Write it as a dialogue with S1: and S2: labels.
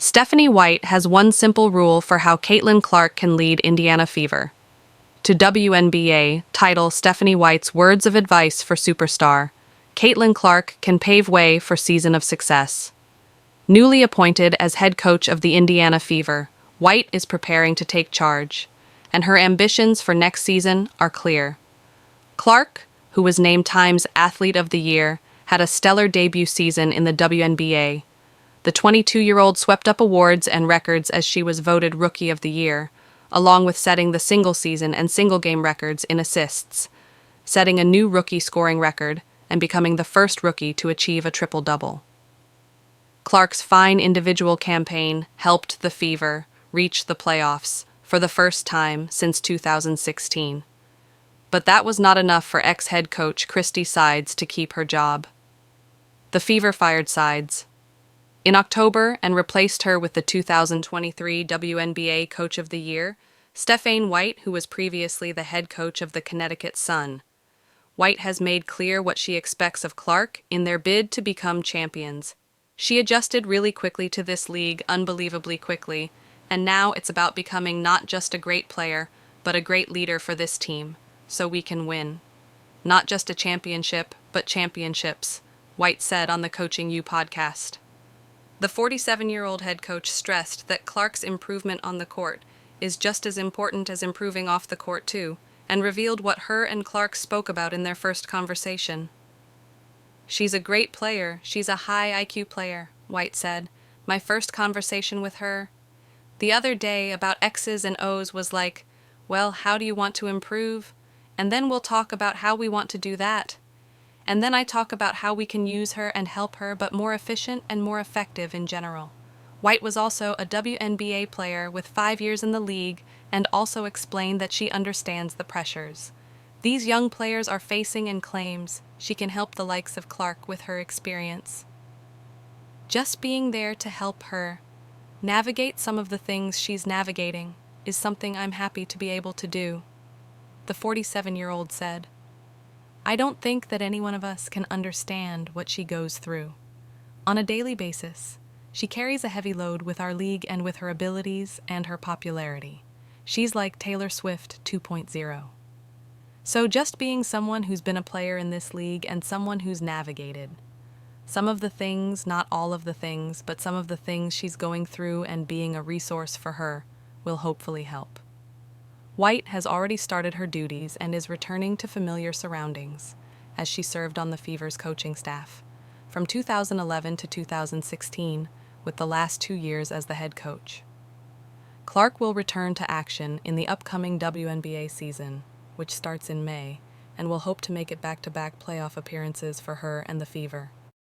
S1: Stephanie White has one simple rule for how Caitlin Clark can lead Indiana Fever. To WNBA title Stephanie White's Words of Advice for Superstar, Caitlin Clark can pave way for season of success. Newly appointed as head coach of the Indiana Fever, White is preparing to take charge, and her ambitions for next season are clear. Clark, who was named Time's Athlete of the Year, had a stellar debut season in the WNBA. The 22-year-old swept up awards and records as she was voted Rookie of the Year, along with setting the single-season and single-game records in assists, setting a new rookie scoring record and becoming the first rookie to achieve a triple-double. Clark's fine individual campaign helped the Fever reach the playoffs for the first time since 2016. But that was not enough for ex-head coach Christy Sides to keep her job. The Fever fired Sides in October and replaced her with the 2023 WNBA Coach of the Year, Stephanie White, who was previously the head coach of the Connecticut Sun. White has made clear what she expects of Clark in their bid to become champions. She adjusted really quickly to this league, unbelievably quickly, and now it's about becoming not just a great player, but a great leader for this team, so we can win. Not just a championship, but championships, White said on the Coaching You podcast. The 47-year-old head coach stressed that Clark's improvement on the court is just as important as improving off the court too, and revealed what her and Clark spoke about in their first conversation. "She's a great player. She's a high IQ player," White said. "My first conversation with her the other day about X's and O's was like, well, how do you want to improve? And then we'll talk about how we want to do that. And then I talk about how we can use her and help her, but more efficient and more effective in general." White was also a WNBA player with 5 years in the league and also explained that she understands the pressures these young players are facing and claims she can help the likes of Clark with her experience. Just being there to help her navigate some of the things she's navigating is something I'm happy to be able to do, the 47-year-old said. "I don't think that any one of us can understand what she goes through. On a daily basis, she carries a heavy load with our league and with her abilities and her popularity. She's like Taylor Swift 2.0. So just being someone who's been a player in this league and someone who's navigated some of the things, not all of the things, but some of the things she's going through, and being a resource for her will hopefully help." White has already started her duties and is returning to familiar surroundings as she served on the Fever's coaching staff from 2011 to 2016, with the last 2 years as the head coach. Clark will return to action in the upcoming WNBA season, which starts in May, and will hope to make it back-to-back playoff appearances for her and the Fever.